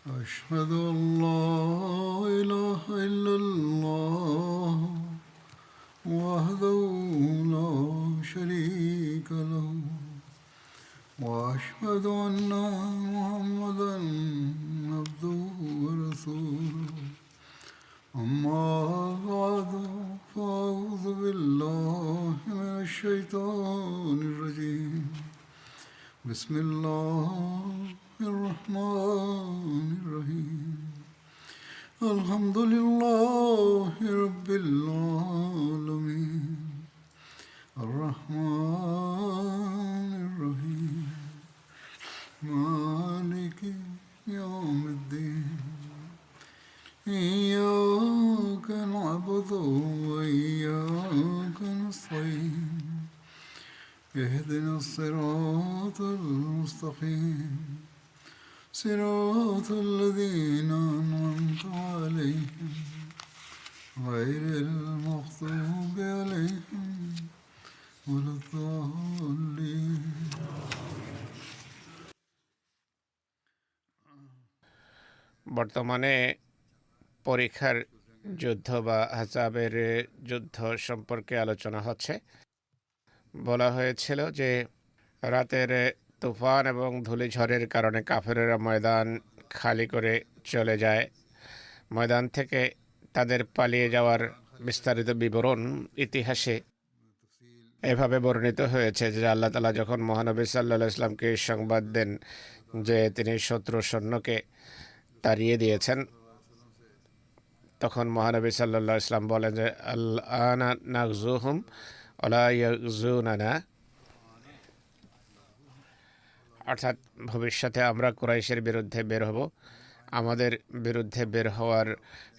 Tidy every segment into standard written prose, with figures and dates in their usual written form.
أشهد أن لا إله إلا الله وحده لا شريك له وأشهد أن محمدا عبده ورسوله أما بعد فأعوذ بالله من الشيطان الرجيم بسم الله الرحمن الرحيم الحمد لله رب العالمين الرحمن الرحيم مالك يوم الدين إياك نعبد وإياك نستعين اهدنا الصراط المستقيم صراط الذين أنعمت عليهم غير المغضوب عليهم ولا الضالين বর্তমানে পরীক্ষার যুদ্ধ বা আহজাবের যুদ্ধ সম্পর্কে আলোচনা হচ্ছে। বলা হয়েছিল যে রাতের তুফান এবং ধূলিঝড়ের কারণে কাফেরেরা ময়দান খালি করে চলে যায়। ময়দান থেকে তাদের পালিয়ে যাওয়ার বিস্তারিত বিবরণ ইতিহাসে এভাবে বর্ণিত হয়েছে যে আল্লাহ তাআলা যখন মহানবী সাল্লাল্লাহু আলাইহি ওয়াসাল্লামকে সংবাদ দেন যে তিনি শত্রু সৈন্যকে তাড়িয়ে দিয়েছেন, তখন মহানবী সাল্লাল্লাহু আলাইহি ওয়াসাল্লাম বলেন যে আল-আনা নাগজুহুম ওয়ালা ইয়াগজুনানা, অর্থাৎ ভবিষ্যতে আমরা কুরাইশের বিরুদ্ধে বের হব, আমাদের বিরুদ্ধে বের হওয়ার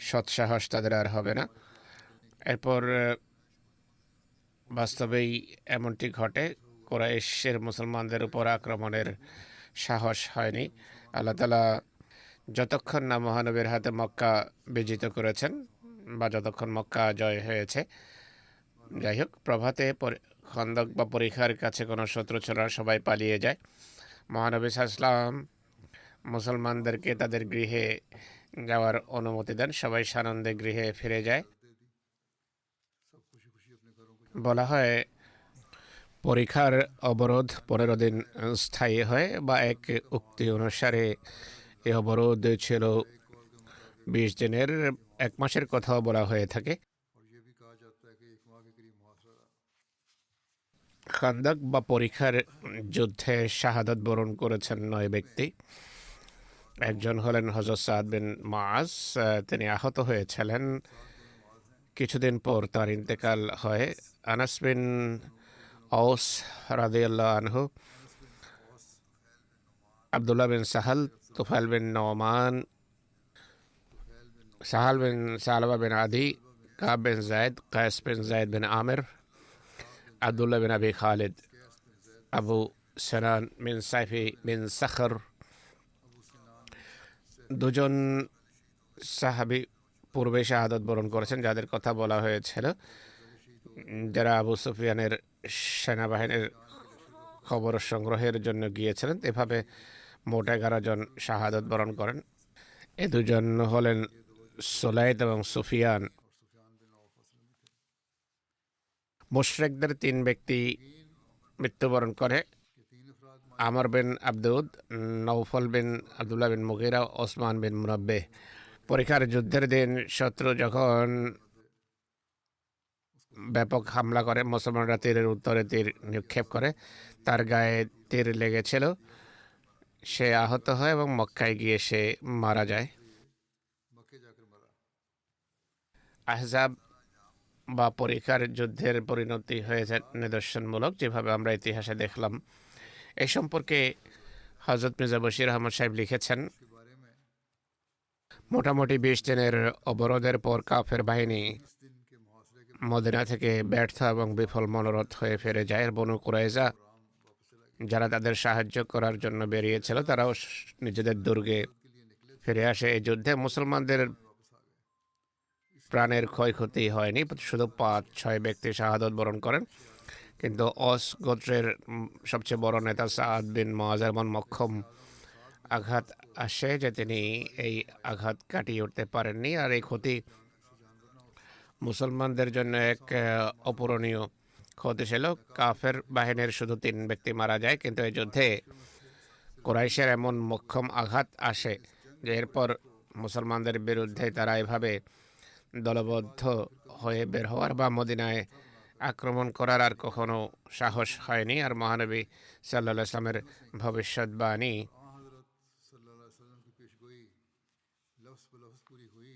সৎসাহস তাদের আর হবে না। এরপর বাস্তবেই এমনটি ঘটে, কুরাইশের মুসলমানদের উপর আক্রমণের সাহস হয়নি। আল্লাহ তাআলা যতক্ষণ না মহানবীর হাতে মক্কা বিজিত করেছেন বা যতক্ষণ মক্কা জয় হয়েছে, যাই হোক, প্রভাতে খন্দক বা পরীক্ষার কাছে কোনো শত্রু ছিল না, সবাই পালিয়ে যায়। মহানবী সাল্লাল্লাহু আলাইহি ওয়াসাল্লাম মুসলমানদেরকে তাদের গৃহে যাওয়ার অনুমতি দেন, সবাই সানন্দে গৃহে ফিরে যায়। বলা হয় পরীক্ষার অবরোধ 15 দিন স্থায়ী হয়, বা এক উক্তি অনুসারে এই অবরোধ ছিল 20 দিনের, 1 মাসের কথাও বলা হয়ে থাকে। খান্দক বা পরীক্ষার যুদ্ধে শাহাদাত বরণ করেছেন 9 ব্যক্তি। একজন হলেন হযরত সাদ বিন মুআজ, তিনি আহত হয়েছিলেন, কিছুদিন পর তার ইন্তেকাল হয়। আনাস বিন আওস রাদিয়াল্লাহু আনহু, আব্দুল্লাহ বিন সাহাল, তুফাইল বিন নোমান, সাহাল বিন সালবা বিন আদি, কাব বিন জায়দ, কায়েস বিন জায়দ বিন আমির, আব্দুল্লাহ বিন আবি খালিদ, আবু সিনান বিন সাইফি বিন সাখর, দুজন সাহাবী পূর্বে শাহাদাত বরণ করেছেন, যাদের কথা বলা হয়েছিল, যারা আবু সুফিয়ানের সেনাবাহিনীর খবর সংগ্রহের জন্য গিয়েছিলেন। এভাবে মোট 11 জন শাহাদাত বরণ করেন। এ দুজন হলেন সুলাইদ এবং সুফিয়ান। মুশরিকদের 3 ব্যক্তি মৃত্যুবরণ করে, আমর বিন আবদুদ, নৌফল বিন আব্দুল্লাহ বিন মুগিরা, ওসমান বিন মুনাব্বিহ। পরীক্ষার যুদ্ধের দিন শত্রু যখন ব্যাপক হামলা করে, মুসলমানরা তীরের উত্তরে তীর নিক্ষেপ করে, তার গায়ে তীর লেগেছিল, সে আহত হয় এবং মক্কায় গিয়ে সে মারা যায়। আহজাব বা পরীক্ষার যুদ্ধের পরিণতি হয়েছে নিদর্শনমূলক, যেভাবে আমরা ইতিহাসে দেখলাম। এই সম্পর্কে হযরত মির্জা বশির আহমদ সাহেব লিখেছেন, মোটামুটি 20 দিনের অবরোধের পর কাফের বাহিনী মদিনা থেকে ব্যর্থ এবং বিফল মনোরথ হয়ে ফিরে যায়। বনু কুরাইজা, যারা তাদের সাহায্য করার জন্য বেরিয়েছিল, তারাও নিজেদের দুর্গে ফিরে আসে। এই যুদ্ধে মুসলমানদের প্রাণের ক্ষয়ক্ষতি হয়নি, শুধু 5-6 ব্যক্তি শাহাদত বরণ করেন। কিন্তু অস গোত্রের সবচেয়ে বড় নেতা সাদ বিন মুআজ এমন মক্ষম আঘাত আসে যে তিনি এই আঘাত কাটিয়ে উঠতে পারেননি, আর এই ক্ষতি মুসলমানদের জন্য এক অপূরণীয় ক্ষতি ছিল। কাফের বাহিনীর শুধু 3 ব্যক্তি মারা যায়, কিন্তু এই যুদ্ধে কুরাইশের এমন মোক্ষম আঘাত আসে যে এরপর মুসলমানদের বিরুদ্ধে তারা এভাবে দলবদ্ধ হয়ে বের হওয়ার বা মদিনায় আক্রমণ করার আর কখনো সাহস হয়নি। আর মহানবী সাল্লাল্লাহু আলাইহি ওয়াসাল্লামের ভবিষ্যৎবাণী हजरत सल्लल्लाहु अलैहि वसल्लम की पेशगोई लफ्ज़ ब लफ्ज़ पूरी हुई।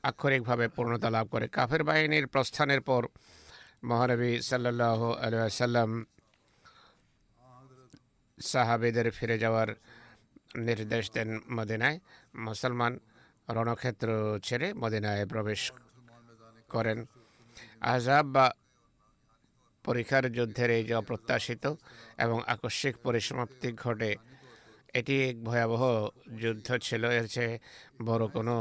আক্ষরিকভাবে পূর্ণতা লাভ করে। কাফের বাহিনীর প্রস্থানের পর মহানবী সাল্লাল্লাহু আলাইহি ওয়াসাল্লাম সাহাবীদের ফিরে যাওয়ার নির্দেশ দেন মদিনায়। মুসলমান রণক্ষেত্র ছেড়ে মদিনায় প্রবেশ করেন। আহজাব বা পরীক্ষার যুদ্ধের এই যে অপ্রত্যাশিত এবং আকস্মিক পরিসমাপ্তি ঘটে, এটি এক ভয়াবহ যুদ্ধ ছিল। এর চেয়ে বড় কোনো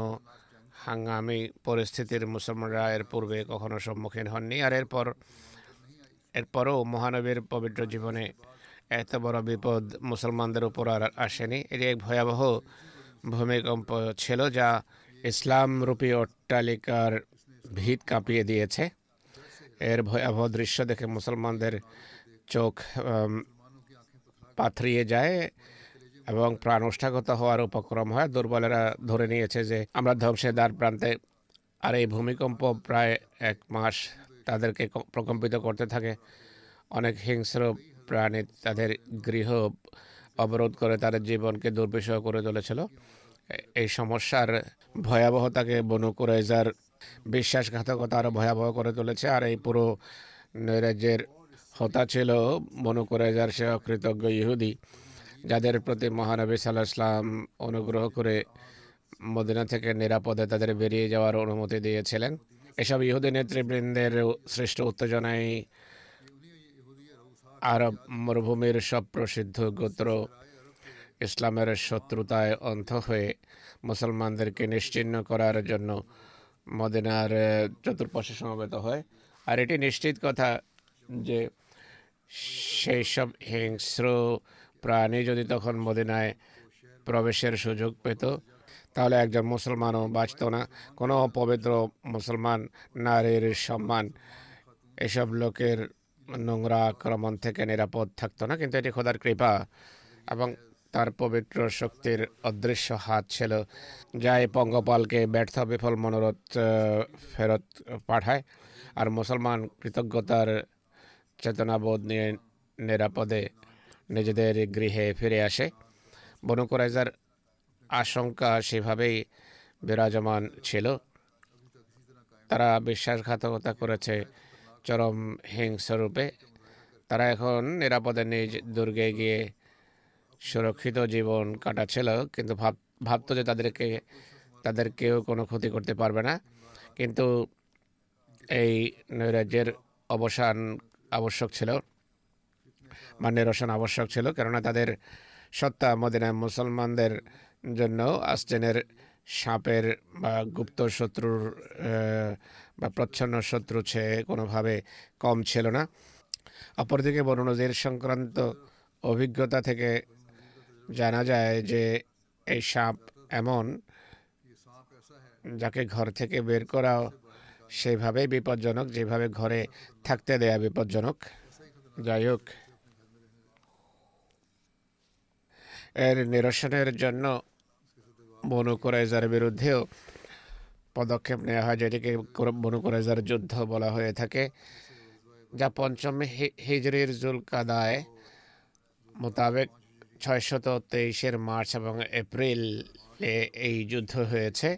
হাঙ্গামি পরিস্থিতির মুসলমানরা এর পূর্বে কখনো সম্মুখীন হননি। আর এরপরও মহানবীর পবিত্র জীবনে এত বড় বিপদ মুসলমানদের উপর আর আসেনি। এটি এক ভয়াবহ ভূমিকম্প ছিল যা ইসলাম রূপী অট্টালিকার ভিত কাঁপিয়ে দিয়েছে। এর ভয়াবহ দৃশ্য দেখে মুসলমানদের চোখ পাথরিয়ে যায় এবং প্রাণ ওষ্ঠাগত হওয়ার উপক্রম হয়। দুর্বলেরা ধরে নিয়েছে যে আমরা ধ্বংসের দ্বার প্রান্তে। আর এই ভূমিকম্প প্রায় 1 মাস তাদেরকে প্রকম্পিত করতে থাকে। অনেক হিংস্র প্রাণী তাদের গৃহ অবরোধ করে তাদের জীবনকে দুর্বিষহ করে তুলেছিল। এই সমস্যার ভয়াবহতাকে বনু কুরাইজার বিশ্বাসঘাতকতা আরও ভয়াবহ করে তুলেছে। আর এই পুরো নৈরাজ্যের হতা ছিল বনু কুরাইজার সে অকৃতজ্ঞ ইহুদি, যাদের প্রতি মহানবী সাল্লাল্লাহু আলাইহি ওয়াসাল্লাম অনুগ্রহ করে মদিনা থেকে নিরাপদে তাদের বেরিয়ে যাওয়ার অনুমতি দিয়েছিলেন। এসব ইহুদি নেতৃবৃন্দের সৃষ্ট উত্তেজনায় আরব মরুভূমির সব প্রসিদ্ধ গোত্র ইসলামের শত্রুতায় অন্ধ হয়ে মুসলমানদেরকে নিশ্চিহ্ন করার জন্য মদিনার চতুর্পাশে সমবেত হয়। আর এটি নিশ্চিত কথা যে সেই সব হিংস্র প্রাণী যদি তখন মদিনায় প্রবেশের সুযোগ পেত, তাহলে একজন মুসলমানও বাঁচত না। কোনো পবিত্র মুসলমান নারীর সম্মান এসব লোকের নোংরা আক্রমণ থেকে নিরাপদ থাকতো না। কিন্তু এটি খোদার কৃপা এবং তার পবিত্র শক্তির অদৃশ্য হাত ছিল, যা এই পঙ্গপালকে ব্যর্থ বিফল মনোরথ ফেরত পাঠায়। আর মুসলমান কৃতজ্ঞতার চেতনাবোধ নিয়ে নিরাপদে নিজেদের গৃহে ফিরে আসে। বনু কুরাইজার আশঙ্কা সেভাবেই বিরাজমান ছিল। তারা বিশ্বাসঘাতকতা করেছে চরম হিংস্ররূপে। তারা এখন নিরাপদে নিজ দুর্গে গিয়ে সুরক্ষিত জীবন কাটাচ্ছিল, কিন্তু ভাবতো যে তাদের কেউ কোনো ক্ষতি করতে পারবে না। কিন্তু এই নৈরাজ্যের অবসান আবশ্যক ছিল বা নিরসন আবশ্যক ছিল, কেননা তাদের সত্তা মদিনায় মুসলমানদের জন্য আস্তেনের সাপের বা গুপ্ত শত্রুর বা প্রচ্ছন্ন শত্রু চেয়ে কোনোভাবে কম ছিল না। অপরদিকে বনু নজির সংক্রান্ত অভিজ্ঞতা থেকে জানা যায় যে এই সাপ এমন, যাকে ঘর থেকে বের করা সেইভাবেই বিপজ্জনক যেভাবে ঘরে থাকতে দেয়া বিপজ্জনক। যাই হোক, এর নিরসনের জন্য বনু কুরাইজার বিরুদ্ধেও পদক্ষেপ নেওয়া হয়, যেটিকে বনু কুরাইজার যুদ্ধ বলা হয়ে থাকে, যা 5ম হিজরির জুলকাদায় মোতাবেক 623 মার্চ এবং এপ্রিলে এই যুদ্ধ হয়েছে।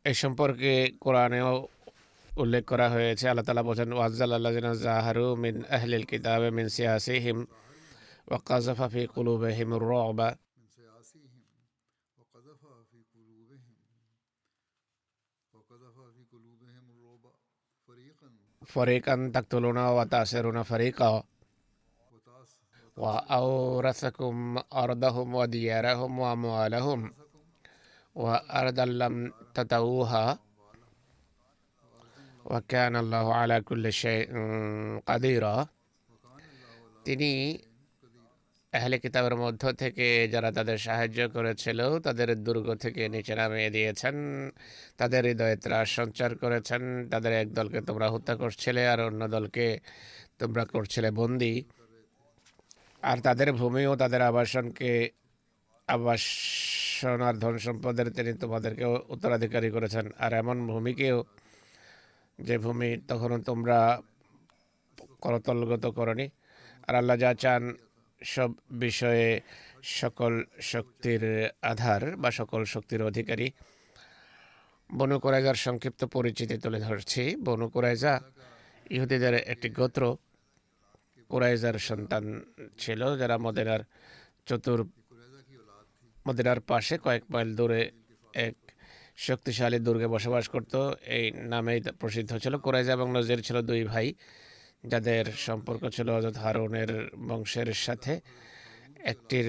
এ সম্পর্কে কোরআনেও উল্লেখ করা হয়েছে। আল্লাহ তাআলা বলেন, ওয়াজ্জালাল্লাযিনা জাহারু মিন আহলিল কিতাবি মিন সিয়াসিহিম ওয়া কাযাফা ফি কুলুবিহিমুর রু'বা ফারীকান তাকতুলুনা ওয়া তা'সিরুনা ফারীকা ওয়া আওরাসাকুম আরদাহুম ওয়া দিয়ারাহুম ওয়া আমওয়ালাহুম ওয়া আরদান লাম তাতাউহা ওয়া কানা আল্লাহু আলা কুল্লি শাইইন কাদিরা। তিনি আহলে কিতাবের মধ্য থেকে যারা তাদের সাহায্য করেছিল তাদের দুর্গ থেকে নিচে নামিয়ে দিয়েছেন, তাদের হৃদয়ে ত্রাস সঞ্চার করেছেন। তাদের এক দলকে তোমরা হত্যা করছিলে আর অন্য দলকে তোমরা করছিলে বন্দী, আর তাদের ভূমি ও তাদের আবাসন আর ধন সম্পদের তিনি তোমাদেরকে উত্তরাধিকারী করেছেন। আর এমন ভূমিকেও যে ভূমি তখনও তোমরা করতলগত করনি। আর আল্লাহ যা চান সব বিষয়ে সকল শক্তির আধার বা সকল শক্তির অধিকারী। বনু কুরাইজার সংক্ষিপ্ত পরিচিতি তুলে ধরছি। বনু কুরাইজা ইহুদিদের একটি গোত্র। কুরাইজার সন্তান ছিল যারা মদিনার পাশে কয়েক মাইল দূরে এক শক্তিশালী দুর্গে বসবাস করত। এই নামেই প্রসিদ্ধ ছিল। কুরাইজা এবং নজির ছিল দুই ভাই যাদের সম্পর্ক ছিল হযরত হারুনের বংশের সাথে। একটির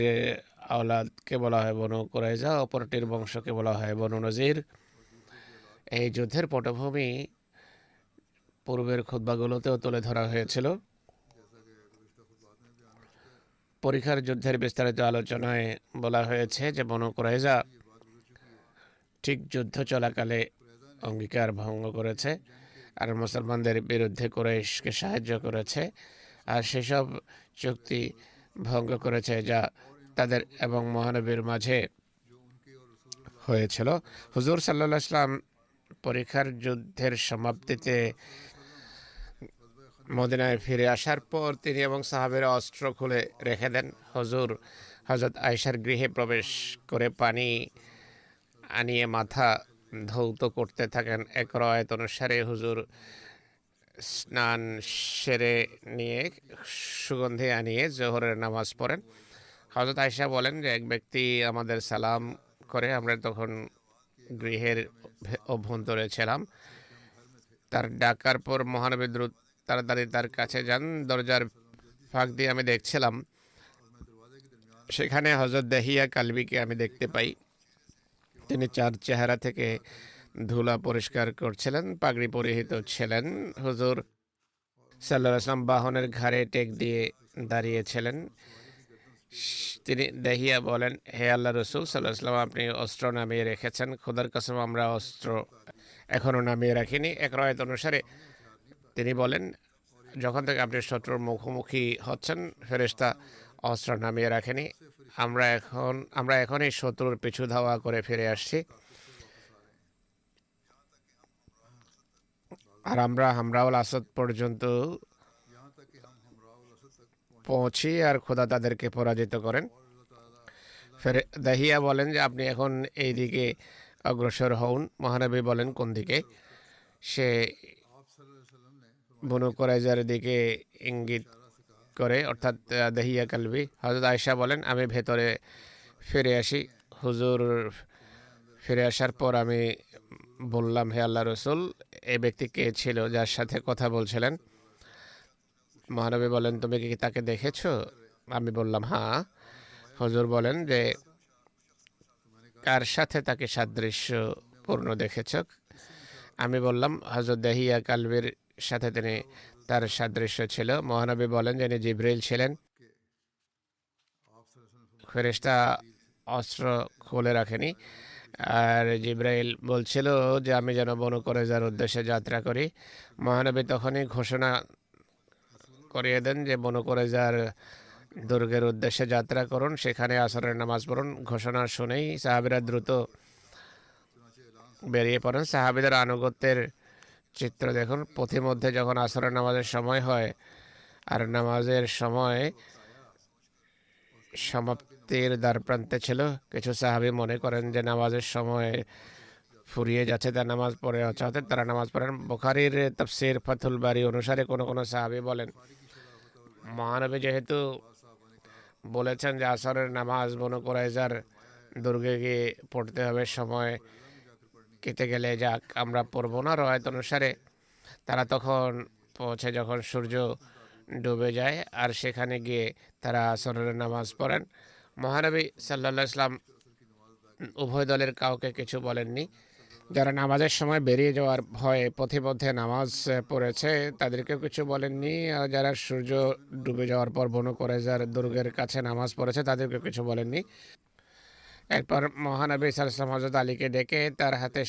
আওলাদকে বলা হয় বনু কুরাইজা, অপরটির বংশকে বলা হয় বনু নজির। এই যুদ্ধের পটভূমি পূর্বের খুতবাগুলোতেও তুলে ধরা হয়েছিল। পরীক্ষার যুদ্ধের বিস্তারিত আলোচনায় বলা হয়েছে যে বনু কুরাইজা ঠিক যুদ্ধ চলাকালে অঙ্গীকার ভঙ্গ করেছে আর মুসলমানদের বিরুদ্ধে কুরাইশকে সাহায্য করেছে, আর সেসব চুক্তি ভঙ্গ করেছে যা তাদের এবং মহানবীর মাঝে হয়েছিল। হুজুর সাল্লাল্লাহু আলাইহি ওয়াসাল্লাম পরীক্ষার যুদ্ধের সমাপ্তিতে মদিনায় ফিরে আসার পর তিনি এবং সাহাবীরা অস্ত্র খুলে রেখে দেন। হুজুর হযরত আয়েশার গৃহে প্রবেশ করে পানি আনিয়ে মাথা ধৌত করতে থাকেন। এক রওয়ায়াত অনুসারে হুজুর স্নান সেরে নিয়ে সুগন্ধি আনিয়ে জোহরের নামাজ পড়েন। হযরত আয়েশা বলেন যে এক ব্যক্তি আমাদের সালাম করে, আমরা তখন গৃহের অভ্যন্তরে ছিলাম। তার ডাকার পর মহানবী দ্রুত তাড়াতাড়ি তার কাছে যান। দরজার ফাঁক দিয়ে আমি দেখছিলাম, সেখানে হযরত দাহিয়া কালবিকে আমি দেখতে পাই। তিনি চার চেহারা থেকে ধুলা পরিষ্কার করছিলেন, পাগড়ি পরিহিত ছিলেন। হুজুর সাল্লাল্লাহু আলাইহি ওয়াসাল্লাম বাহনের ঘাড়ে টেক দিয়ে দাঁড়িয়েছিলেন। তিনি দাহিয়া বলেন, হে আল্লাহ রসুল সাল্লাল্লাহু আলাইহি ওয়াসাল্লাম, আপনি অস্ত্র নামিয়ে রেখেছেন। খোদার কসম আমরা অস্ত্র এখনো নামিয়ে রাখিনি। এক রওয়ায়াত অনুসারে তিনি বলেন, যখন থেকে আপনি শত্রুর মুখোমুখি হচ্ছেন ফেরেশতা অস্ত্র নামিয়ে রাখেনি। আমরা এখনই শত্রুর পিছু ধাওয়া করে ফিরে আসছি, আর আমরা হামরাউল আসাদ পর্যন্ত পৌঁছি আর খোদা তাদেরকে পরাজিত করেন। দাহিয়া বলেন যে আপনি এখন এই দিকে অগ্রসর হন। মহানবী বলেন কোন দিকে? সে বনু কুরাইজার দিকে ইঙ্গিত করে, অর্থাৎ দাহিয়া কালবি। হযরত আয়েশা বলেন আমি ভেতরে ফিরে আসি। হুজুর ফিরে আসার পর আমি বললাম, হে আল্লাহ রসুল, এই ব্যক্তি কে ছিল যার সাথে কথা বলছিলেন? মহানবী বলেন, তুমি কি তাকে দেখেছো? আমি বললাম হ্যাঁ। হুজুর বলেন যে কার সাথে তাকে সাদৃশ্যপূর্ণ দেখেছ? আমি বললাম হযরত দাহিয়া কালবির সাথে তার সাদৃশ্য ছিল। মহানবী বলেন যে ইনি জিবরিল ছিলেন। ফেরেশতা অস্ত্র খুলে রাখেনি, আর জিবরাইল বলছিল যে আমি যেন বনু কুরাইজার উদ্দেশ্যে যাত্রা করি। মহানবী তখনই ঘোষণা করিয়ে দেন যে বনু কুরাইজার দুর্গের উদ্দেশ্যে যাত্রা করুন, সেখানে আসরের নামাজ পড়ুন। ঘোষণা শুনেই সাহাবীরা দ্রুত বেরিয়ে পড়েন। সাহাবীদের আনুগত্যের চিত্র দেখুন। পথিমধ্যে যখন আসরের নামাজের সময় হয় আর নামাজের সময় সমাপ্তির দ্বারপ্রান্তে ছিল, কিছু সাহাবী মনে করেন যে নামাজের সময় ফুরিয়ে যাচ্ছে, তার নামাজ পড়ে চাহতেন, তারা নামাজ পড়েন। বুখারীর তাফসীর ফাথুল বারী অনুসারে কোনো কোনো সাহাবী বলেন, মহানবী যেহেতু বলেছেন যে আসরের নামাজ বনু কুরাইজার দুর্গে গিয়ে পড়তে হবে, সময় কেটে গেলে যাক, আমরা পড়ব না। রওয়ায়াত অনুসারে তারা তখন পৌঁছে যখন সূর্য ডুবে যায়, আর সেখানে গিয়ে তারা আসরের নামাজ পড়েন। মহানবী সাল্লাল্লাহু আলাইহি ওয়াসাল্লাম উভয় দলের কাউকে কিছু বলেননি। যারা নামাজের সময় বেরিয়ে যাওয়ার ভয়ে পথিমধ্যে নামাজ পড়েছে তাদেরকেও কিছু বলেননি, আর যারা সূর্য ডুবে যাওয়ার পর বনু কোরাইজার দুর্গের কাছে নামাজ পড়েছে তাদেরকেও কিছু বলেননি। এরপর মহানবী সাল্লাল্লাহু আলাইহি ওয়াসাল্লাম হযরত আলীকে ডেকে তার হাতে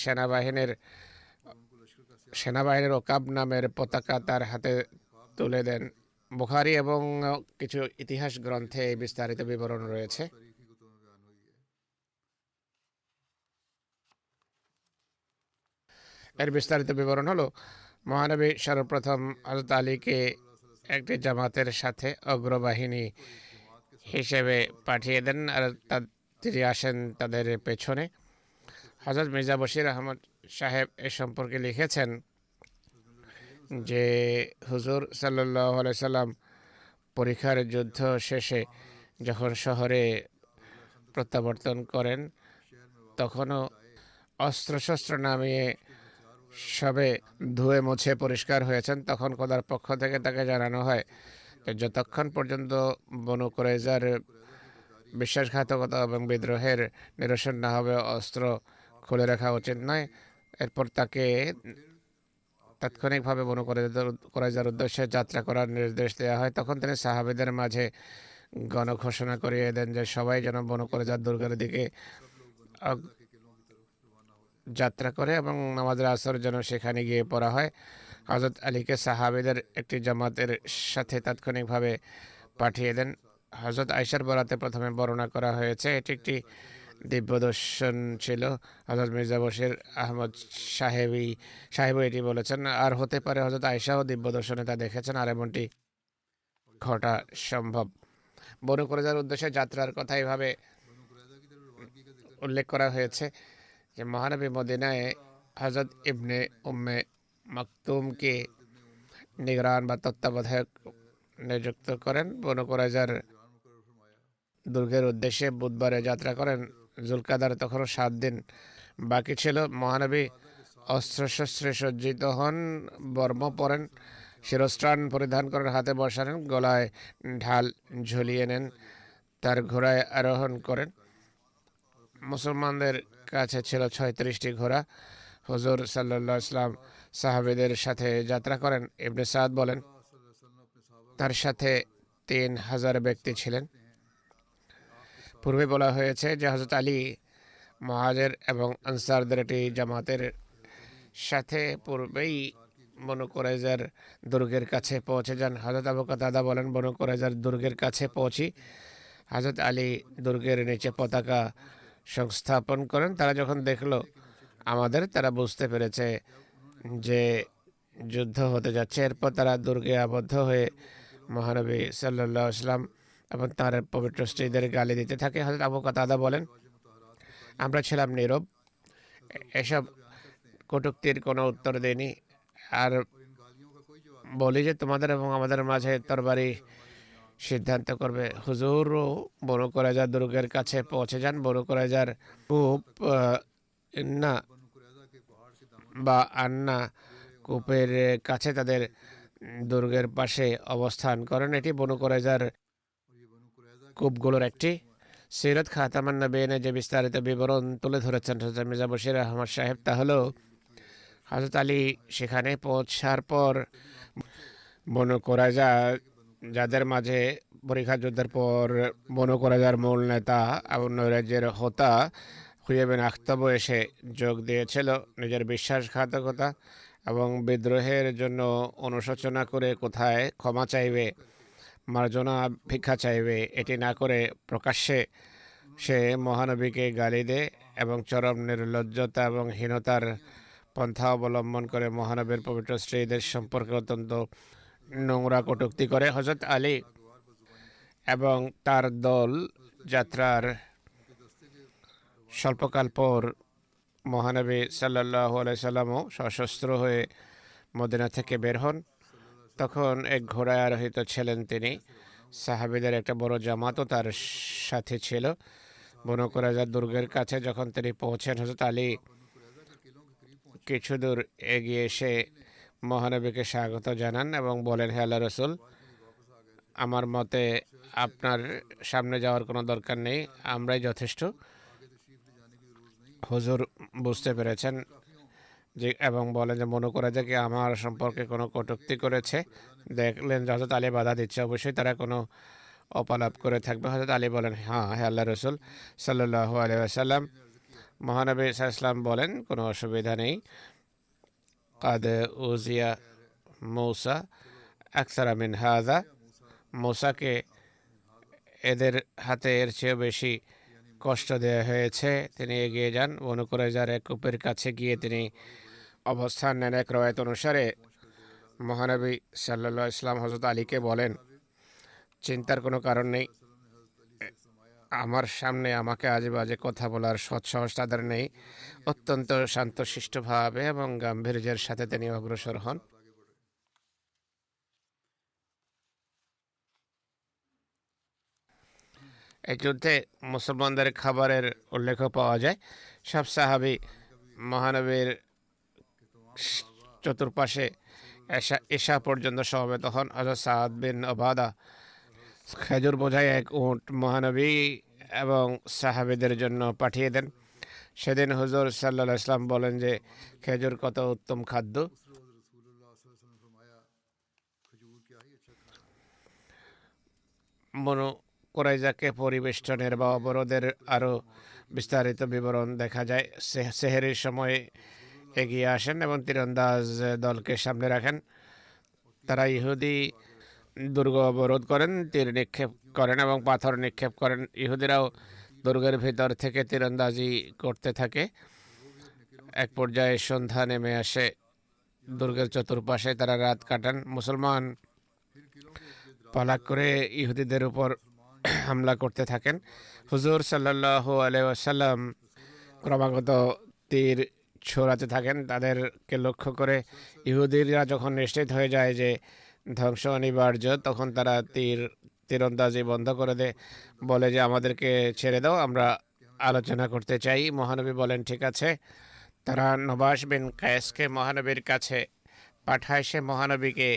সেনাবাহিনীর ওকাব নামের পতাকা তার হাতে তুলে দেন। বুখারী এবং কিছু ইতিহাস গ্রন্থে এই বিস্তারিত বিবরণ রয়েছে। तारीखी कुतुब में बयान हुई है। এর বিস্তারিত বিবরণ হলো, মহানবী সর্বপ্রথম হযরত আলীকে একটি জামাতের সাথে অগ্রবাহিনী হিসেবে পাঠিয়ে দেন, আর তিনি আসেন তাদের পেছনে। হযরত মির্জা বশির আহমদ সাহেব এ সম্পর্কে লিখেছেন যে হুজুর সাল্লাল্লাহু আলাইহি সাল্লাম পরীক্ষার যুদ্ধ শেষে যখন শহরে প্রত্যাবর্তন করেন তখনও অস্ত্রশস্ত্র নামিয়ে সবে ধুয়ে মুছে পরিষ্কার হয়েছেন। তখন খোদার পক্ষ থেকে তাকে জানানো হয় যে যতক্ষণ পর্যন্ত বনু কুরাইজার বিশ্বাসঘাতকতা এবং বিদ্রোহের নিরসন না হবে অস্ত্র খুলে রাখা উচিত নয়। এরপর তাকে তাৎক্ষণিকভাবে বনু কুরাইজার উদ্দেশ্যে যাত্রা করার নির্দেশ দেওয়া হয়। তখন তিনি সাহাবীদের মাঝে গণঘোষণা করিয়ে দেন যে সবাই যেন বনু কুরাইজার দুর্গের দিকে যাত্রা করে এবং নামাজের আসর যেন সেখানে গিয়ে পড়া হয়। হযরত আলীকে সাহাবীদের একটি জামাতের সাথে তাৎক্ষণিকভাবে পাঠিয়ে দেন। হযরত আয়েশার বরাতে প্রথমে বর্ণনা করা হয়েছে এটি একটি দিব্য দর্শন ছিল। হযরত মির্জা বশির আহমদ সাহেবও এটি বলেছেন, আর হতে পারে হযরত আয়েশাও দিব্য দর্শনে তা দেখেছেন, আর এমনটি ঘটা সম্ভব। বনু কুরাইজার উদ্দেশ্যে যাত্রার কথা এভাবে উল্লেখ করা হয়েছে যে মহানবী মদিনায় হযরত ইবনে উম্মে মাকতুমকে নিগরান বা তত্ত্বাবধায়ক নিযুক্ত করেন। বনু কুরাইজার দুর্গের উদ্দেশ্যে বুধবারে যাত্রা করেন। জুলকাদার তখনও 7 দিন বাকি ছিল। মহানবী অস্ত্রশস্ত্রে সজ্জিত হন, বর্ম পরেন, শিরস্ত্রাণ পরিধান করেন, হাতে বর্শা নেন, গলায় ঢাল ঝুলিয়ে নেন, তার ঘোড়ায় আরোহণ করেন। মুসলমানদের কাছে ছিল 36টি ঘোড়া। হুজুর সাল্লাল্লাহু আলাইহি ওয়াসাল্লাম সাহাবীদের সাথে যাত্রা করেন। ইবনে সাদ বলেন তার সাথে 3000 ব্যক্তি ছিলেন। পূর্বে বলা হয়েছে যে হযরত আলী মুহাজির এবং আনসারদের একটি জামাতের সাথে পূর্বেই বনু কুরাইজার দুর্গের কাছে পৌঁছে যান। হযরত আবু কাতাদা বলেন বনু কুরাইজার দুর্গের কাছে পৌঁছি হযরত আলী দুর্গের নিচে পতাকা সংস্থাপন করেন। তারা যখন দেখল আমাদের, তারা বুঝতে পেরেছে যে যুদ্ধ হতে যাচ্ছে। এরপর তারা দুর্গে আবদ্ধ হয়ে মহানবী সাল্লাল্লাহু আলাইহি ওয়াসাল্লাম এবং তার পবিত্র স্ত্রীদের গালি দিতে থাকে। হযরত আবু কাতাদা বলেন আমরা ছিলাম নীরব, এসব কটূক্তির কোনো উত্তর দেয়নি, আর বলি যে তোমাদের এবং আমাদের মাঝে তরবারি সিদ্ধান্ত করবে। হুজুরও বনু কুরাইজার দুর্গের কাছে পৌঁছে যান। বনু কুরাইজার কূপ ইন্না বা আন্না কূপের কাছে তাদের দুর্গের পাশে অবস্থান করেন। এটি বনু কুরাইজার কূপগুলোর একটি। সিরাত খাতামান নবীনে যে বিস্তারিত বিবরণ তুলে ধরেছেন হযরত মির্জা বশির আহমদ সাহেব, তা হলো হযরত আলী সেখানে পৌঁছার পর বনু কুরাইজা যাদের মাঝে পরীক্ষা যুদ্ধের পর বনু কুরাইজার মূল নেতা আবু নৈরাজ্যের হোতা হুয়াই বিন আখতাব এসে যোগ দিয়েছিল। নিজের বিশ্বাসঘাতকতা এবং বিদ্রোহের জন্য অনুশোচনা করে কোথায় ক্ষমা চাইবে, মার্জনা ভিক্ষা চাইবে, এটি না করে প্রকাশ্যে সে মহানবীকে গালি দেয় এবং চরম নির্লজ্জতা এবং হীনতার পন্থা অবলম্বন করে মহানবীর পবিত্র স্ত্রীদের সম্পর্কে অত্যন্ত নোংরা কটূক্তি করে। হযরত আলী এবং তার দল যাত্রার স্বল্পকাল পর মহানবী সাল্লাল্লাহু আলাইহি সাল্লামও সশস্ত্র হয়ে মদিনা থেকে বের হন। তখন এক ঘোড়ায় আরোহিত ছিলেন তিনি। সাহাবীদের একটা বড় জামাতও তার সাথে ছিল। বনু কুরাইজার দুর্গের কাছে যখন তিনি পৌঁছেন, হযরত আলী কিছু দূর এগিয়ে এসে মহানবীকে স্বাগত জানান এবং বলেন, হে আল্লাহর রাসূল, আমার মতে আপনার সামনে যাওয়ার কোনো দরকার নেই, আমরাই যথেষ্ট। হুজুর বুঝতে পেরেছেন যে এবং বলেন যে মনে করে যে কি আমার সম্পর্কে কোনো কটূক্তি করেছে। দেখলেন যে হযরত আলী বাধা দিচ্ছে, অবশ্যই তারা কোনো অপলাপ করে থাকবে। হযরত আলী বলেন, হ্যাঁ হে আল্লাহ রসুল সাল্লাল্লাহু আলাইহি ওয়াসাল্লাম। মহানবী সাল্লাল্লাহু আলাইহি ওয়াসাল্লাম বলেন, কোনো অসুবিধা নেই। কাদ উজিয়া মূসা আকসারা মিন হাযা, মূসাকে এদের হাতে এর চেয়ে বেশি কষ্ট দেওয়া হয়েছে। তিনি এগিয়ে যান, বনু কুরাইজার এক কূপের কাছে গিয়ে তিনি অবস্থান নেন। এক রওয়ায়াত অনুসারে মহানবী সাল্লাল্লাহু আলাইহি ওয়াসাল্লাম হযরত আলীকে বলেন, চিন্তার কোনো কারণ নেই, আমার সামনে আমাকে আজে বাজে কথা বলার সৎসাহস তাদের নেই। অত্যন্ত শান্তশিষ্টভাবে এবং গাম্ভীর্যের সাথে তিনি অগ্রসর হন। এই যুদ্ধে মুসলমানদের খাবারের উল্লেখও পাওয়া যায়। সব সাহাবী মহানবীর চতুর্পাশে এশা পর্যন্ত সমবেত হন। হযরত সাদ বিন ওবাদা খেজুর বোঝাই এক উট মহানবী এবং সাহাবীদের জন্য পাঠিয়ে দেন। সেদিন হুজুর সাল্লাল্লাহু আলাইহি ওয়াসাল্লাম বলেন যে খেজুর কত উত্তম খাদ্য। বনু কুরাইজাকে পরিবেষ্টনের বা অবরোধের আরও বিস্তারিত বিবরণ দেখা যায়। সেহরির সময় এগিয়ে আসেন এবং তীরন্দাজ দলকে সামনে রাখেন। তারা ইহুদি দুর্গ অবরোধ করেন, তীর নিক্ষেপ করেন এবং পাথর নিক্ষেপ করেন। ইহুদিরাও দুর্গের ভিতর থেকে তীরন্দাজি করতে থাকে। এক পর্যায়ে সন্ধ্যা নেমে আসে। দুর্গের চতুর্পাশে তারা রাত কাটান। মুসলমান পালাক করে ইহুদিদের উপর হামলা করতে থাকেন। হুজুর সাল্লাল্লাহু আলাইহি ওয়াসাল্লাম ক্রমাগত তীর ছোড়াতে থাকেন তাদেরকে লক্ষ্য করে। ইহুদিরা যখন নিশ্চিত হয়ে যায় যে ধ্বংস অনিবার্য, তখন তারা তীরন্দাজি বন্ধ করে দেয়, বলে যে আমাদেরকে ছেড়ে দাও, আমরা আলোচনা করতে চাই। মহানবী বলেন ঠিক আছে। তারা নবাশ বিন কায়েসকে মহানবীর কাছে পাঠায়। সে মহানবীকে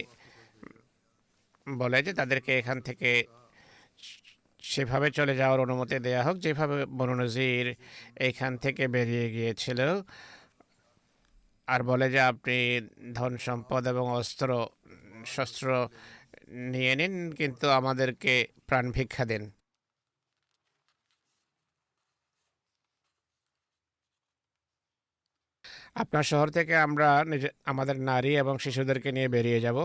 বলে যে তাদেরকে এখান থেকে সেভাবে চলে যাওয়ার অনুমতি দেয়া হোক যেভাবে বনু নজির এখান থেকে বেরিয়ে গিয়েছিল, আর বলে যে আপনি ধন সম্পদ এবং অস্ত্র শস্ত্র নিয়ে নিন, কিন্তু আমাদেরকে প্রাণ ভিক্ষা দিন। আপনার শহর থেকে আমরা আমাদের নারী এবং শিশুদেরকে নিয়ে বেরিয়ে যাব।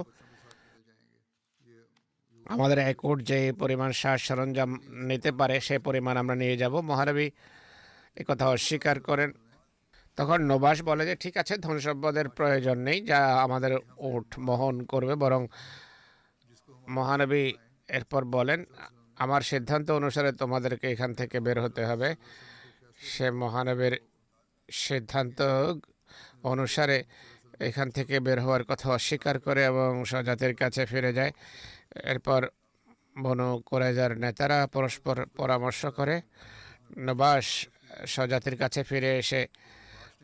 আমাদের এক উট যে পরিমাণ সাজ সরঞ্জাম নিতে পারে সে পরিমাণ আমরা নিয়ে যাব। মহানবী একথা অস্বীকার করেন। তখন নবাস বলে যে ঠিক আছে, ধন সম্পদের প্রয়োজন নেই যা আমাদের উট বহন করবে, বরং মহানবী এরপর বলেন আমার সিদ্ধান্ত অনুসারে তোমাদেরকে এখান থেকে বের হতে হবে। সে মহানবীর সিদ্ধান্ত অনুসারে এখান থেকে বের হওয়ার কথা অস্বীকার করে এবং স্বজাতির কাছে ফিরে যায়। এরপর বনু কুরাইজার নেতারা পরস্পর পরামর্শ করে। নবাস স্বজাতির কাছে ফিরে এসে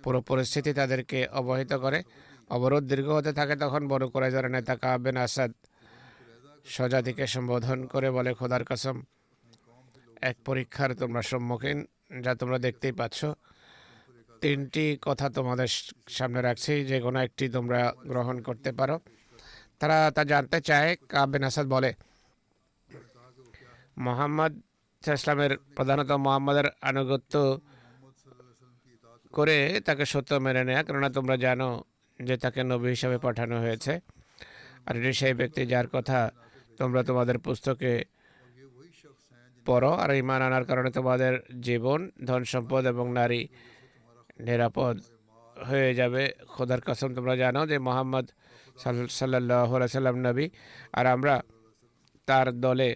পুরো পরিস্থিতি তাদেরকে অবহিত করে। অবরোধ দীর্ঘ হতে থাকে। তখন বনু কুরাইজার নেতা কাব বিন আসাদ স্বজাতিকে সম্বোধন করে বলে, খোদার কসম, এক পরীক্ষার তোমরা সম্মুখীন, যা তোমরা দেখতেই পাচ্ছ। তিনটি কথা তোমাদের সামনে রাখছি, যে কোনো একটি তোমরা গ্রহণ করতে পারো। তারা তা জানতে চায়। কাব বিন আসাদ বলে, মোহাম্মদ ইসলামের প্রধানত মোহাম্মদের আনুগত্য করে তাকে সত্য মেনে নেয়া, কেননা তোমরা জানো যে তাকে নবী হিসাবে পাঠানো হয়েছে, আর এটি সেই ব্যক্তি যার কথা তোমরা তোমাদের পুস্তকে পড়ো, আর ঈমান আনার কারণে তোমাদের জীবন, ধন সম্পদ এবং নারী নিরাপদ হয়ে যাবে। খোদার কসম, তোমরা জানো যে মোহাম্মদ সাল্লাল্লাহু আলাইহি সাল্লাম নবী, আর আমরা তার দলে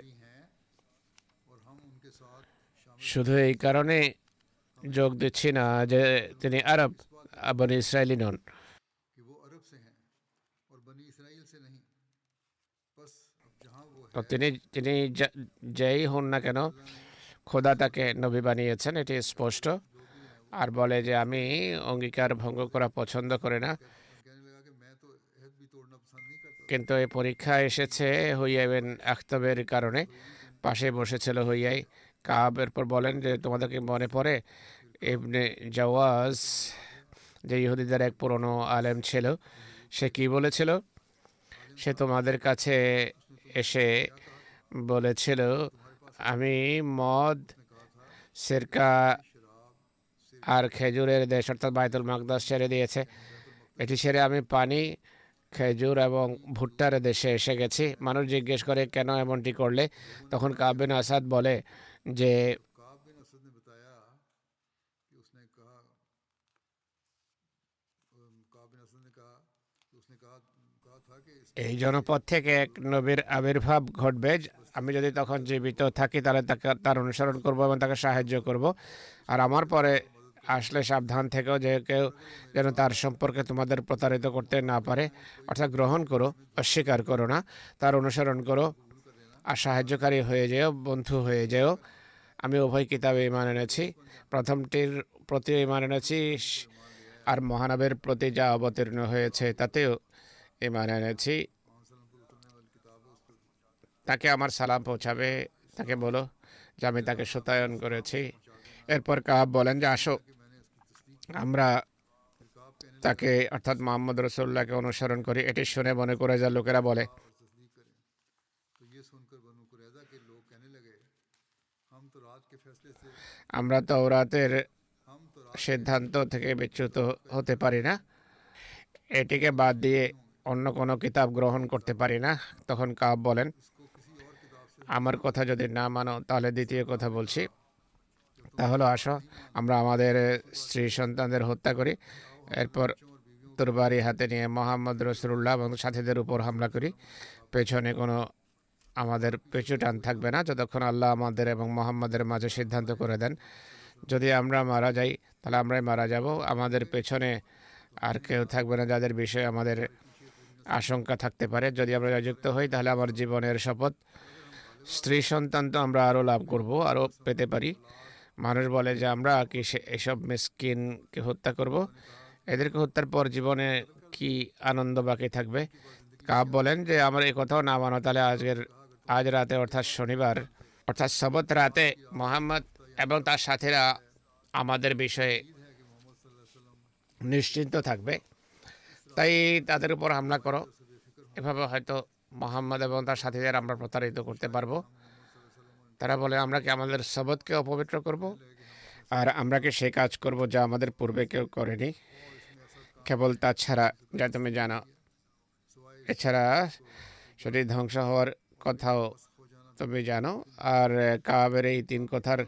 শুধু এই কারণে যোগ দিচ্ছি না যে তিনি আরব বনি ইসরায়েলি নন। তো তিনি যেই হন না কেন, খোদা তাকে নবী বানিয়েছেন, এটি স্পষ্ট। আর বলে যে আমি অঙ্গীকার ভঙ্গ করা পছন্দ করি না, কিন্তু এই পরীক্ষা এসেছে হুয়াই বিন আখতাবের কারণে। পাশে বসেছিল হুয়াই। কাব এরপর বলেন যে তোমাদেরকে মনে পড়ে ইবনে জাওয়াজ যে ইহুদিদের এক পুরনো আলেম ছিল, সে কি বলেছিল? সে তোমাদের কাছে এসে বলেছিল, আমি মদ, সিরকা আর খেজুরের দেশ অর্থাৎ বাইতুল মাকদাস ছেড়ে দিয়েছে। এটি ছেড়ে আমি পানি, খেজুর এবং ভুট্টার দেশে এসে গেছি। মানুষ জিজ্ঞেস করে, কেন এমনটি করলে? তখন কাব বিন আসাদ বলে যে काब बिन असद ने बताया कि उसने कहा काब बिन असद ने कहा कि उसने कहा कहा था कि इस এই জনপদ থেকে এক নবীর আবির্ভাব ঘটবে। আমি যদি তখন জীবিত থাকি তাহলে তার অনুসরণ করব এবং তাকে সাহায্য করব। আর আমার পরে আসলে সাবধান থেকেও, যে কেউ যেন তার সম্পর্কে তোমাদের প্রতারিত করতে না পারে। অর্থাৎ গ্রহণ করো, অস্বীকার করো না, তার অনুসরণ করো আর সাহায্যকারী হয়ে যেও, বন্ধু হয়ে যেও। আমি উভয় কিতাবে ঈমান এনেছি, প্রথমটির প্রতি ঈমান এনেছি আর মহানবের প্রতি যা অবতীর্ণ হয়েছে তাতেও ঈমান এনেছি। তাকে আমার সালাম পৌঁছাবে, তাকে বলো যে আমি তাকে সত্যায়ন করেছি। এরপর কাব বলেন যে আসো আমরা তাকে অর্থাৎ মোহাম্মদ রসুল্লাহকে অনুসরণ করি। এটি শুনে মনে করে যা লোকেরা বলে, और तस्दीक करें। तो ये सुनकर बनु कुरैजा के लोग कहने लगे, हम तो रात के फैसले से আমরা তাওরাতের हम तो रात সিদ্ধান্ত থেকে বিচ্যুত হতে পারি না, এটিকে বাদ দিয়ে অন্য কোনো কিতাব গ্রহণ করতে পারি না। তখন কাব বলেন, इसको किसी और किताब से আমার কথা যদি না মানো তাহলে দ্বিতীয় কথা বলছি, তাহলে আসো আমরা আমাদের স্ত্রী সন্তানদের হত্যা করি, এরপর তরবারি হাতে নিয়ে মোহাম্মদ রসুল্লাহ এবং সাথীদের উপর হামলা করি। পেছনে কোনো আমাদের পিছু টান থাকবে না যতক্ষণ আল্লাহ আমাদের এবং মোহাম্মদের মাঝে সিদ্ধান্ত করে দেন। যদি আমরা মারা যাই তাহলে আমরাই মারা যাব, আমাদের পেছনে আর কেউ থাকবে না যাদের বিষয়ে আমাদের আশঙ্কা থাকতে পারে। যদি আমরা যুক্ত হই তাহলে আমার জীবনের শপথ, স্ত্রী সন্তান তো আমরা আরও লাভ করব, আরও পেতে পারি। মানুষ বলে যে আমরা কি এসব মিসকিনকে হত্যা করব? এদেরকে হত্যার পর জীবনে কি আনন্দ বাকি থাকবে? কাব বলেন যে আমার এই কথাও না মানো তাহলে আজ রাতে অর্থাৎ শনিবার অর্থাৎ সবত রাতে মোহাম্মদ এবং তার সাথীরা আমাদের বিষয়ে নিশ্চিন্ত থাকবে, তাই তাদের উপর হামলা করো। এভাবে হয়তো মোহাম্মদ এবং তার সাথীদের আমরা প্রতারিত করতে পারবো। তারা বলে, আমরা কি আমাদের সবতকে অপবিত্র করব? আর আমরা কি সে কাজ করব যা আমাদের পূর্বে কেউ করেনি? কেবল তাছাড়া যা তুমি জানো, এছাড়া সেটি ধ্বংস হওয়ার কথাও তুমি জানো। আর কাবের এই তিন কথার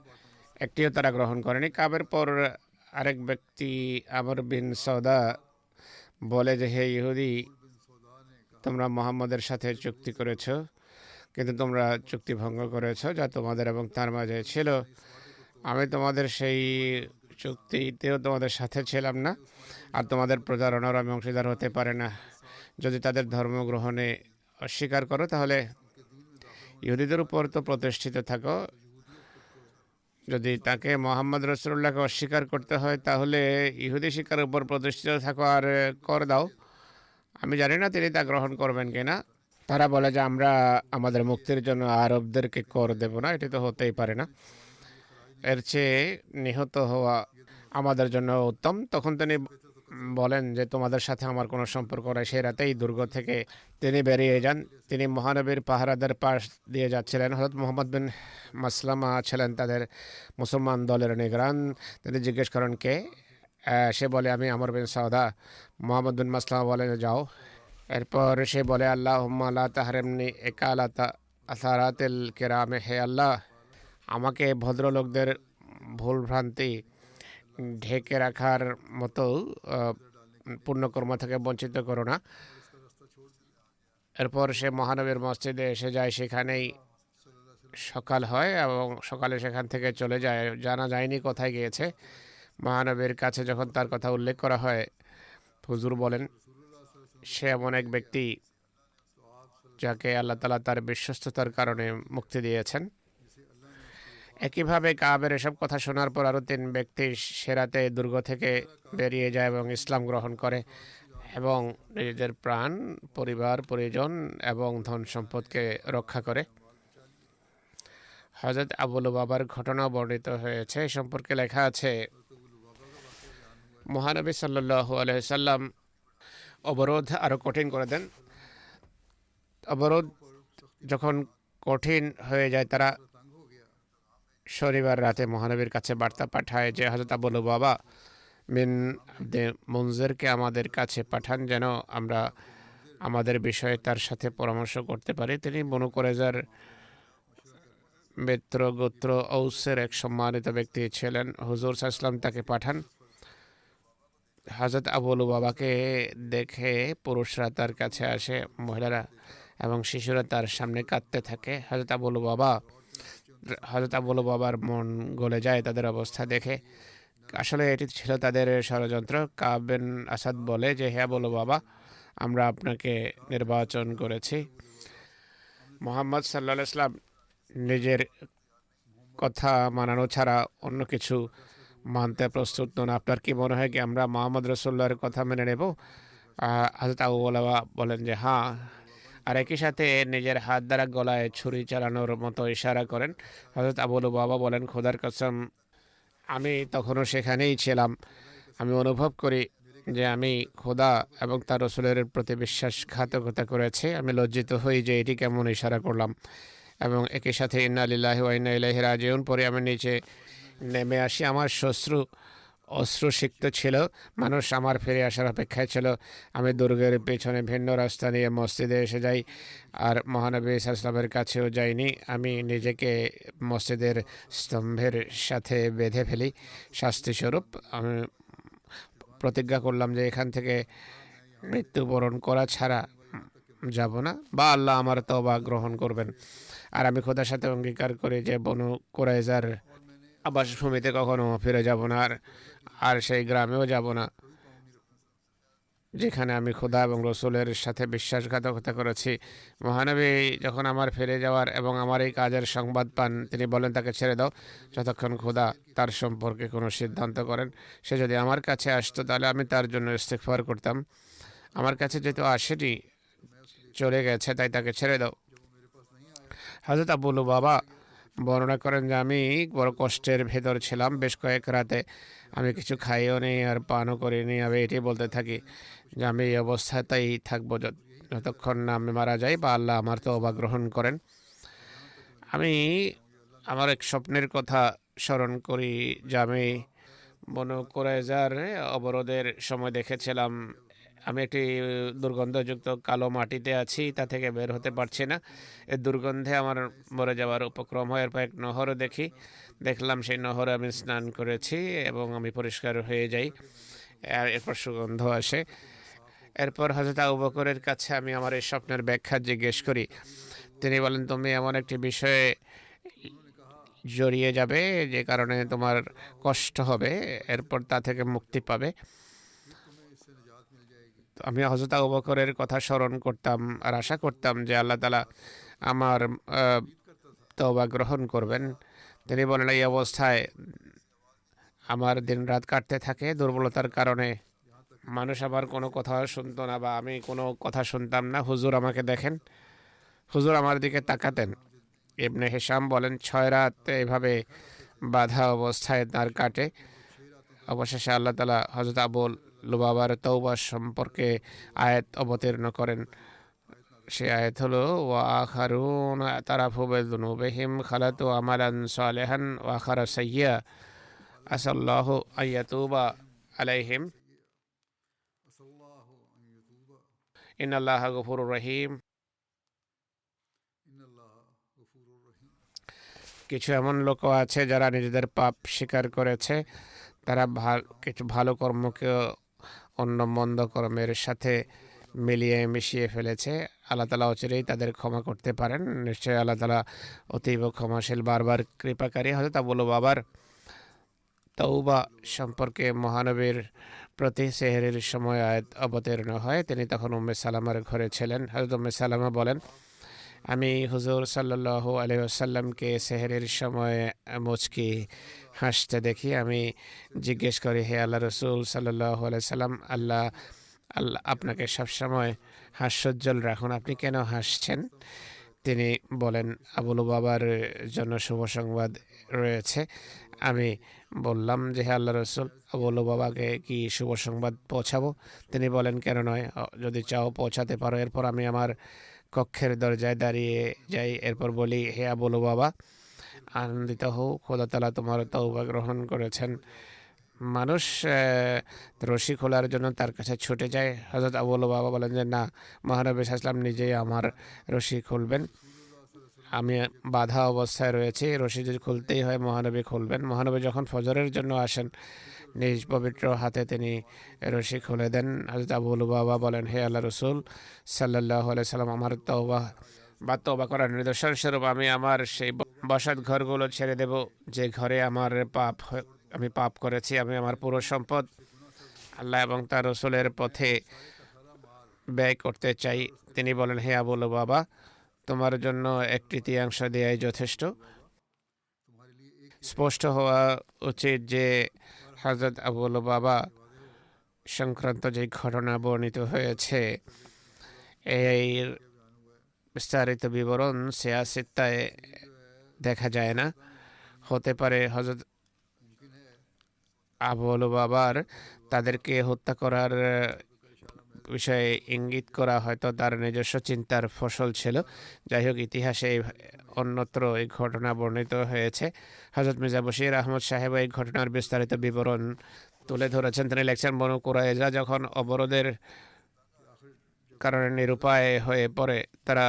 একটিও তারা গ্রহণ করেনি। কাবের পর আরেক ব্যক্তি আমর বিন সৌদা বলে যে, হে ইহুদি, তোমরা মোহাম্মদের সাথে চুক্তি করেছ, কিন্তু তোমরা চুক্তি ভঙ্গ করেছ যা তোমাদের এবং তার মাঝে ছিল। আমি তোমাদের সেই চুক্তিতেও তোমাদের সাথে ছিলাম না, আর তোমাদের প্রতারণার আমি অংশীদার হতে পারে না। যদি তাদের ধর্ম গ্রহণে অস্বীকার করো তাহলে ইহুদিদের উপর তো প্রতিষ্ঠিত থাকো। যদি তাকে মোহাম্মদ রসুল্লাহকে অস্বীকার করতে হয় তাহলে ইহুদি শিক্ষার উপর প্রতিষ্ঠিত থাকো আর কর দাও। আমি জানি না তিনি তা গ্রহণ করবেন কিনা। তারা বলে যে আমরা আমাদের মুক্তির জন্য আরবদেরকে কর দেব না, এটি তো হতেই পারে না, এর চেয়ে নিহত হওয়া আমাদের জন্য উত্তম। তখন তিনি বলেন যে তোমাদের সাথে আমার কোনো সম্পর্ক নেই। সেই রাতেই দুর্গ থেকে তিনি বেরিয়ে যান। তিনি মহানবীর পাহারাদের পাশ দিয়ে যাচ্ছিলেন। হযরত মুহাম্মদ বিন মাসলামা ছিলেন তাদের মুসলমান দলের নিগরান। তিনি জিজ্ঞেস করেন কে? সে বলে আমি আমর বিন সৌদা। মোহাম্মদ বিন মাসলামা বলে যাও। এরপর সে বলে আল্লাহুম্মা লা তাহরিমনি ইকালাতা আসারাতিল কিরামে, হে আল্লাহ, আমাকে ভদ্রলোকদের ভুলভ্রান্তি ঢেকে রাখার মতো পুণ্যকর্ম থেকে বঞ্চিত করো না। এরপর সে মহানবীর মসজিদে এসে যায়। সেখানেই সকাল হয় এবং সকালে সেখান থেকে চলে যায়। জানা যায়নি কোথায় গিয়েছে। মহানবীর কাছে যখন তার কথা উল্লেখ করা হয়, হুজুর বলেন সে এমন এক ব্যক্তি যাকে আল্লাহ তাআলা তার বিশ্বস্ততার কারণে মুক্তি দিয়েছেন। একইভাবে কাবের এসব কথা শোনার পর আরও তিন ব্যক্তি সে রাতে দুর্গ থেকে বেরিয়ে যায় এবং ইসলাম গ্রহণ করে এবং নিজেদের প্রাণ, পরিবার, পরিজন এবং ধন সম্পদকে রক্ষা করে। হযরত আবু লুবাবার ঘটনা বর্ণিত হয়েছে। সম্পর্কে লেখা আছে, মহানবী সাল্লাল্লাহু আলাইহি সাল্লাম অবরোধ আরো কঠিন করে দেন। অবরোধ যখন কঠিন হয়ে যায়, তারা तंग हो गया। শনিবার রাতে মহানবীর কাছে বার্তা পাঠায় যে হযরত আবু লুবাবা বিন আব্দে মুনজিরকে আমাদের কাছে পাঠান, যেন আমরা আমাদের বিষয়ে তার সাথে পরামর্শ করতে পারি। তিনি বনু কুরাইজার মিত্র গোত্র ঔসের এক সম্মানিত ব্যক্তি ছিলেন। হুজুর সাল্লাল্লাহু আলাইহি ওয়াসাল্লাম তাকে পাঠান। হযরত আবু লুবাবাকে দেখে পুরুষরা তার কাছে আসে, মহিলারা এবং শিশুরা তার সামনে কাঁদতে থাকে। হযরত আবু লুবাবার মন গলে যায় তাদের অবস্থা দেখে। আসলে এটি ছিল তাদের ষড়যন্ত্র। কাব বিন আসাদ বলে যে, হে আবু লুবাবা, আমরা আপনাকে নির্বাচন করেছি। মুহাম্মদ সাল্লাল্লাহু আলাইহি ওয়াসাল্লাম নিজের কথা মানানো ছাড়া অন্য কিছু মানতে প্রস্তুত নন। আপনার কি মনে হয় কি আমরা মোহাম্মদ রাসূলুল্লাহর কথা মেনে নেব? হযরত আবু লুবাবা বলেন যে হ্যাঁ, আর একই সাথে নিজের হাত দ্বারা গলায় ছুরি চালানোর মতো ইশারা করেন। হযরত আবু লুবাবা বলেন, খোদার কসম, আমি তখনও সেখানেই ছিলাম। আমি অনুভব করি যে আমি খোদা এবং তার রসুলের প্রতি বিশ্বাসঘাতকতা করেছি। আমি লজ্জিত হই যে এটি কেমন ইশারা করলাম। এবং একই সাথে ইন্না লিল্লাহি ওয়া ইন্না ইলাইহি রাজিউন পরে আমি নিচে নেমে আসি। আমার অশ্রুসিক্ত ছিল। মানুষ আমার ফিরে আসার অপেক্ষায় ছিল। আমি দুর্গের পেছনে ভিন্ন রাস্তা নিয়ে মসজিদে এসে যাই, আর মহানবী সাল্লাল্লাহু আলাইহি ওয়াসাল্লামের কাছেও যাইনি। আমি নিজেকে মসজিদের স্তম্ভের সাথে বেঁধে ফেলি শাস্তিস্বরূপ। আমি প্রতিজ্ঞা করলাম যে এখান থেকে মৃত্যুবরণ করা ছাড়া যাব না, বা আল্লাহ আমার তওবা গ্রহণ করবেন। আর আমি খোদার সাথে অঙ্গীকার করি যে বনু কুরাইজার আবাসভূমিতে কখনো ফিরে যাব না, আর সেই গ্রামেও যাব না যেখানে আমি খোদা এবং রসুলের সাথে বিশ্বাসঘাতকতা করেছি। মহানবী যখন আমার ফিরে যাওয়ার এবং আমার এই কাজের সংবাদ পান, তিনি বলেন তাকে ছেড়ে দাও যতক্ষণ খোদা তার সম্পর্কে কোনো সিদ্ধান্ত করেন। সে যদি আমার কাছে আসতো তাহলে আমি তার জন্য ইস্তিগফার করতাম। আমার কাছে যেহেতু আসেনি, চলে গেছে, তাই তাকে ছেড়ে দাও। হযরত আবু লুবাবা বর্ণনা করেন যে আমি বড় কষ্টের ভেতর ছিলাম। বেশ কয়েক রাতে আমি কিছু খাইও নি আর পানও করিনি। আমি এটি বলতে থাকি যে আমি এই অবস্থাতেই থাকবো যতক্ষণ না আমি মারা যাই বা আল্লাহ আমার তওবা গ্রহণ করেন। আমি আমার এক স্বপ্নের কথা স্মরণ করি যে আমি বনু কুরাইজার অবরোধের সময় দেখেছিলাম আমি একটি দুর্গন্ধযুক্ত কালো মাটিতে আছি, তা থেকে বের হতে পারছি না। এই দুর্গন্ধে আমার মরে যাওয়ার উপক্রম হয়। এরপর এক নহরও দেখলাম সেই নহরে আমি স্নান করেছি এবং আমি পরিষ্কার হয়ে যাই। আর এরপর সুগন্ধ আসে। এরপর হযরত আবু বকরের কাছে আমি আমার এই স্বপ্নের ব্যাখ্যা জিজ্ঞেস করি। তিনি বলেন, তুমি এমন একটি বিষয়ে জড়িয়ে যাবে যে কারণে তোমার কষ্ট হবে, এরপর তা থেকে মুক্তি পাবে। আমি হযরত আবু বকরের কথা স্মরণ করতাম আর আশা করতাম যে আল্লাহ তাআলা আমার তওবা গ্রহণ করবেন। তিনি বলেন, এই অবস্থায় আমার দিন রাত কাটতে থাকে। দুর্বলতার কারণে মানুষ আবার কোনো কথা শুনতো না বা আমি কোনো কথা শুনতাম না। হুজুর আমাকে দেখেন, হুজুর আমার দিকে তাকাতেন। ইবনে হিশাম বলেন, 6 রাত এভাবে বাধা অবস্থায় তার কাটে। অবশেষে আল্লাহ তাআলা হযরত আবু লুবাবার তওবা সম্পর্কে আয়াত অবতীর্ণ করেন। সে আয়াত হলো, ওয়া আখারুন তারাফু বিযুনুবিহিম খালাতু আমালান সালিহান ওয়া আখারা সাইয়্যা আসাল্লাহু আইয়াতুবা আলাইহিম ইন্নাল্লাহা গফুরুর রহিম। কিছু এমন লোকও আছে যারা নিজেদের পাপ স্বীকার করেছে। তারা কিছু ভালো কর্মকে অন্য মন্দ কর্মের সাথে মিলিয়ে মিশিয়ে ফেলেছে। আল্লাহ তাআলা অচিরেই তাদের ক্ষমা করতে পারেন। নিশ্চয়ই আল্লাহ তাআলা অতীব ক্ষমাশীল, বারবার কৃপাকারী। হযরত আবু লুবাবার তওবা সম্পর্কে মহানবীর প্রতি সেহরির সময় আয়াত অবতীর্ণ হয়। তিনি তখন উম্মে সালামার ঘরে ছিলেন। হযরত উম্মে সালামা বলেন, আমি হুজুর সাল্লাল্লাহু আলাইহি ওয়াসাল্লামকে সেহরির সময় মুচকি হাসতে দেখি। আমি জিজ্ঞেস করি, হে আল্লাহ রসুল সাল্লাল্লাহু আলাইহি সাল্লাম, আল্লাহ আপনাকে সবসময় হাস্যোজ্জ্বল রাখুন, আপনি কেন হাসছেন? তিনি বলেন আবু লুবাবার জন্য শুভ সংবাদ রয়েছে। আমি বললাম যে হে আল্লাহ রসুল, আবু লুবাবাকে কি শুভ সংবাদ পৌঁছাবো? তিনি বলেন কেন নয়, যদি চাও পৌঁছাতে পারো। এরপর আমি আমার কক্ষের দরজায় দাঁড়িয়ে যাই। এরপর বলি, হে আবু লুবাবা, আনন্দিত হও, খোদা তাআলা তোমার তওবা গ্রহণ করেছেন। মানুষ রশি খোলার জন্য তার কাছে ছুটে যায়। হযরত আবু লুবাবা বলেন যে না, মহানবী সাল্লাল্লাহু আলাইহি ওয়াসাল্লাম নিজেই আমার রশি খুলবেন। আমি বাধা অবস্থায় রয়েছি, রশি যদি খুলতেই হয় মহানবী খুলবেন। মহানবী যখন ফজরের জন্য আসেন, নিজ পবিত্র হাতে তিনি রশি খুলে দেন। হযরত আবু লুবাবা বলেন, হে আল্লাহ রসুল সাল্লাল্লাহু আলাইহি সাল্লাম, আমার তওবা করার নিদর্শন স্বরূপ আমি আমার সেই বসত ঘরগুলো ছেড়ে দেব যে ঘরে আমি পাপ করেছি। আমি আমার পুরো সম্পদ আল্লাহ এবং তার রসুলের পথে ব্যয় করতে চাই। তিনি বলেন, হে আবু লুবাবা, তোমার জন্য 1/3 দেয়াই যথেষ্ট। স্পষ্ট হওয়া উচিত যে হযরত আবু লুবাবা সংক্রান্ত যে ঘটনা বর্ণিত হয়েছে, এই বিস্তারিত বিবরণ সিয়াসিত্তায় দেখা যায় না। হতে পারে হযরত আবু লুবাবার তাদেরকে হত্যা করার বিষয়ে ইঙ্গিত করা হয়তো তার নিজস্ব চিন্তার ফসল ছিল। যাই হোক, ইতিহাসে অন্যত্র এই ঘটনা বর্ণিত হয়েছে। হযরত মির্জা বশির আহমদ সাহেব এই ঘটনার বিস্তারিত বিবরণ তুলে ধরেছেন। তিনি লেখছেন, বনু কুরাইজা যখন অবরোধের কারণে নিরুপায় হয়ে পড়ে, তারা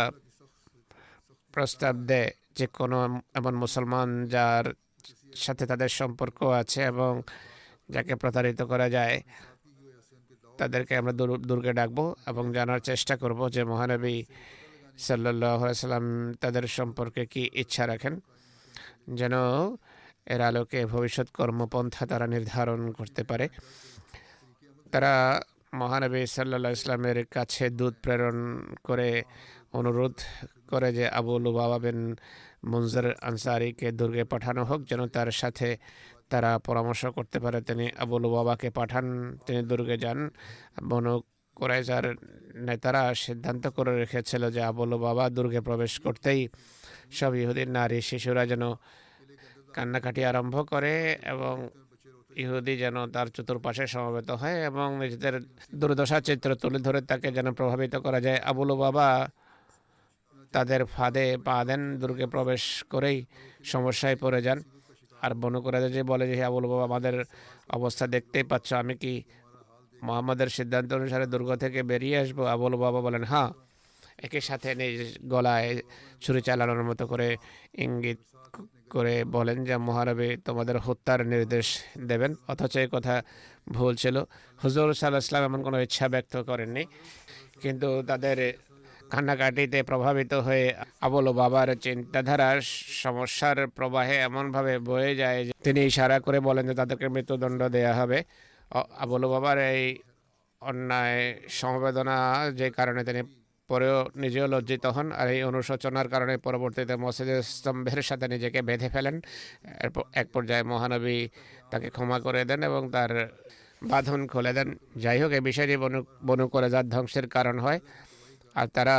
প্রস্তাব দেয় যে কোনো এমন মুসলমান যার সাথে তাদের সম্পর্ক আছে এবং যাকে প্রতারিত করা যায়, তাদেরকে আমরা দুর্গে ডাকবো এবং জানার চেষ্টা করব যে মহানবী সাল্লাল্লাহু আলাইহি সাল্লাম তাদের সম্পর্কে কি ইচ্ছা রাখেন, যেন এর আলোকে ভবিষ্যৎ কর্মপন্থা তারা নির্ধারণ করতে পারে। তারা মহানবী সাল্লাল্লাহু আলাইহি সাল্লামের কাছে দূত প্রেরণ করে অনুরোধ করে যে আবু লুবাবা বিন মুনজির আনসারীকে দুর্গে পাঠানো হোক, যেন তার সাথে তারা পরামর্শ করতে পারে। তিনি আবু লুবাবাকে পাঠান। তিনি দুর্গে যান। বনু কুরাইজার নেতারা সিদ্ধান্ত করে রেখেছিল যে আবু লুবাবা দুর্গে প্রবেশ করতেই সব ইহুদি নারী শিশুরা যেন কান্নাকাটি আরম্ভ করে এবং ইহুদি যেন তার চতুর্পাশে সমবেত হয় এবং নিজেদের দুর্দশা চিত্র তুলে ধরে তাকে যেন প্রভাবিত করা যায়। আবু লুবাবা তাদের ফাঁদে পা দেন, দুর্গে প্রবেশ করেই সমস্যায় পড়ে যান। আর বনু কুরাইজা যে বলে যে আবু লুবাবা, আমাদের অবস্থা দেখতেই পাচ্ছ, আমি কি মুহাম্মাদের সিদ্ধান্ত অনুসারে দুর্গ থেকে বেরিয়ে আসবো? আবু লুবাবা বলেন হ্যাঁ। একই সাথে নিজ গলায় ছুরি চালানোর মতো করে ইঙ্গিত করে বলেন যে মহানবী তোমাদের হত্যার নির্দেশ দেবেন। অথচ এই কথা ভুল ছিল। হুজুর সাল্লাল্লাহু আলাইহি ওয়াসাল্লাম এমন কোনো ইচ্ছা ব্যক্ত করেননি, কিন্তু তাদের কান্নাকাটিতে প্রভাবিত হয়ে আবু লুবাবার চিন্তাধারা সমস্যার প্রবাহে এমনভাবে বয়ে যায় যে তিনি ইশারা করে বলেন যে তাদেরকে মৃত্যুদণ্ড দেয়া হবে। আবু লুবাবার এই অন্যায় সমবেদনা যে কারণে তিনি পরেও নিজেও লজ্জিত হন, আর এই অনুশোচনার কারণে পরবর্তীতে মসজিদের স্তম্ভের সাথে নিজেকে বেঁধে ফেলেন। এক পর্যায়ে মহানবী তাকে ক্ষমা করে দেন এবং তার বাঁধন খুলে দেন। যাই হোক, এই বিষয়টি বনু কুরাইজার ধ্বংসের কারণ হয়, আর তারা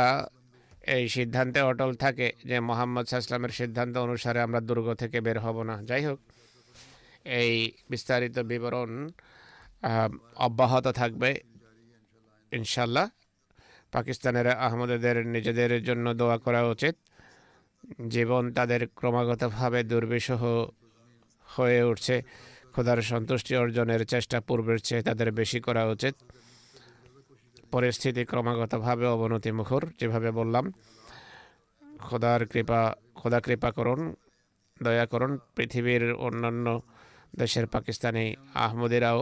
এই সিদ্ধান্তে অটল থাকে যে মুহাম্মদ সাল্লাল্লাহু আলাইহি ওয়াসাল্লামের সিদ্ধান্ত অনুসারে আমরা দুর্গ থেকে বের হব না। যাই হোক, এই বিস্তারিত বিবরণ অব্যাহত থাকবে ইনশাল্লাহ। পাকিস্তানের আহমদীদের নিজেদের জন্য দোয়া করা উচিত। জীবন তাদের ক্রমাগতভাবে দুর্বিষহ হয়ে উঠছে। খোদার সন্তুষ্টি অর্জনের চেষ্টা পূর্বের চেয়ে তাদের বেশি করা উচিত। পরিস্থিতি ক্রমাগতভাবে অবনতিমুখর। যেভাবে বললাম, খোদা কৃপা করুন, দয়া করুন। পৃথিবীর অন্যান্য দেশের পাকিস্তানি আহমদীরাও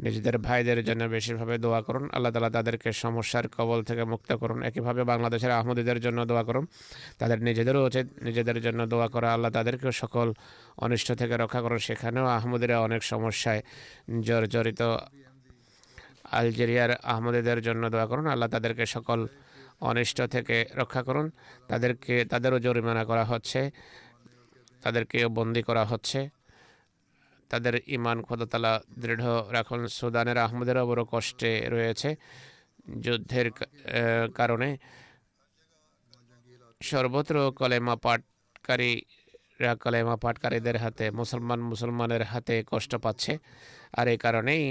নিজেদের ভাইদের জন্য বেশিরভাবে দোয়া করুন। আল্লাহ তাআলা তাদেরকে সমস্যার কবল থেকে মুক্ত করুন। একইভাবে বাংলাদেশের আহমদীদের জন্য দোয়া করুন। তাদের নিজেদেরও উচিত নিজেদের জন্য দোয়া করা। আল্লাহ তাদেরকেও সকল অনিষ্ট থেকে রক্ষা করুন। সেখানেও আহমদীরা অনেক সমস্যায় জর্জরিত। আলজেরিয়ার আহমদীদের জন্য দোয়া করুন। আল্লাহ তাদেরকে সকল অনিষ্ট থেকে রক্ষা করুন। তাদেরও জরিমানা করা হচ্ছে, তাদেরকেও বন্দি করা হচ্ছে। তাদের ইমান খোদা তাআলা দৃঢ় রাখুন। সুদানের আহমদীরাও বড় কষ্টে রয়েছে যুদ্ধের কারণে। সর্বত্র কলেমা পাঠকারীদের হাতে মুসলমানের হাতে কষ্ট পাচ্ছে। আর এই কারণেই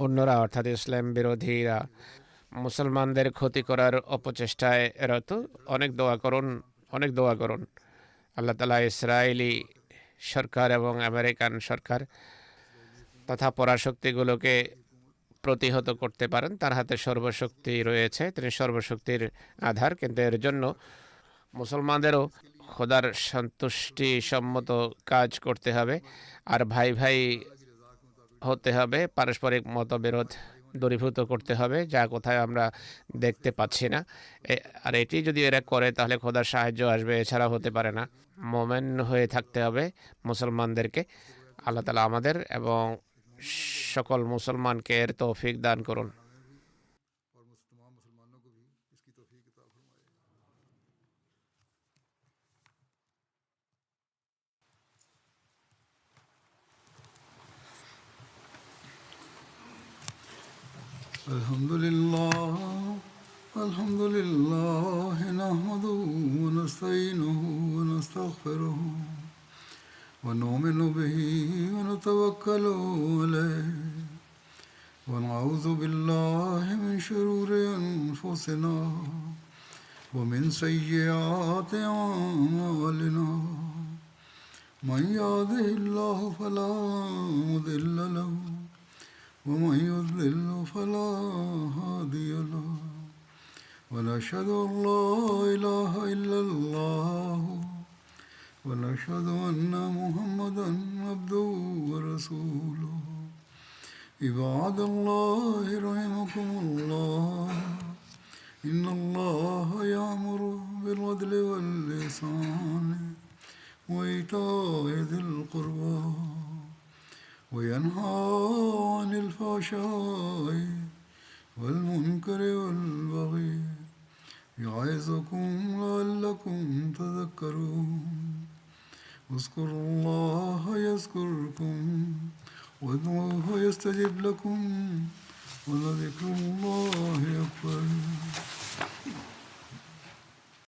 অন্যরা অর্থাৎ ইসলাম বিরোধীরা মুসলমানদের ক্ষতি করার অপচেষ্টায় রত। অনেক দোয়া করুন আল্লাহ তাআলা ইসরায়েলি সরকার এবং আমেরিকান সরকার তথা পরাশক্তিগুলোকে প্রতিহত করতে পারেন। তার হাতে সর্বশক্তি রয়েছে, তিনি সর্বশক্তির আধার। কিন্তু এর জন্য মুসলমানদেরও খোদার সন্তুষ্টি সম্মত কাজ করতে হবে আর ভাই ভাই হতে হবে, পারস্পরিক মতবিরোধ দূরীভূত করতে হবে, যা কোথায় আমরা দেখতে পাচ্ছি না। আর এটি যদি এরা করে তাহলে খোদার সাহায্য আসবে, এছাড়া হতে পারে না। মোমেন হয়ে থাকতে হবে মুসলমানদেরকে। আল্লাহ তাআলা আমাদের এবং সকল মুসলমানকে এর তৌফিক দান করুন। और तमाम मुसलमानों को भी इसकी तौफीक अता फरमाए। الحمد لله نحمده ونستعينه ونستغفره ونؤمن به ونتوكل عليه ونعوذ بالله من شرور أنفسنا ومن سيئات أعمالنا من يهده الله فلا مضل له ومن يضلل فلا هادي له ونشهد أن لا إله إلا الله ونشهد أن محمدا عبده ورسوله عباد الله رحمكم الله إن الله يأمر بالعدل والإحسان وإيتاء ذي القربى وينهى عن الفحشاء والمنكر والبغي يعظكم لعلكم تذكرون اذكروا الله يذكركم وادعوه يستجب لكم ولذكر الله أكبر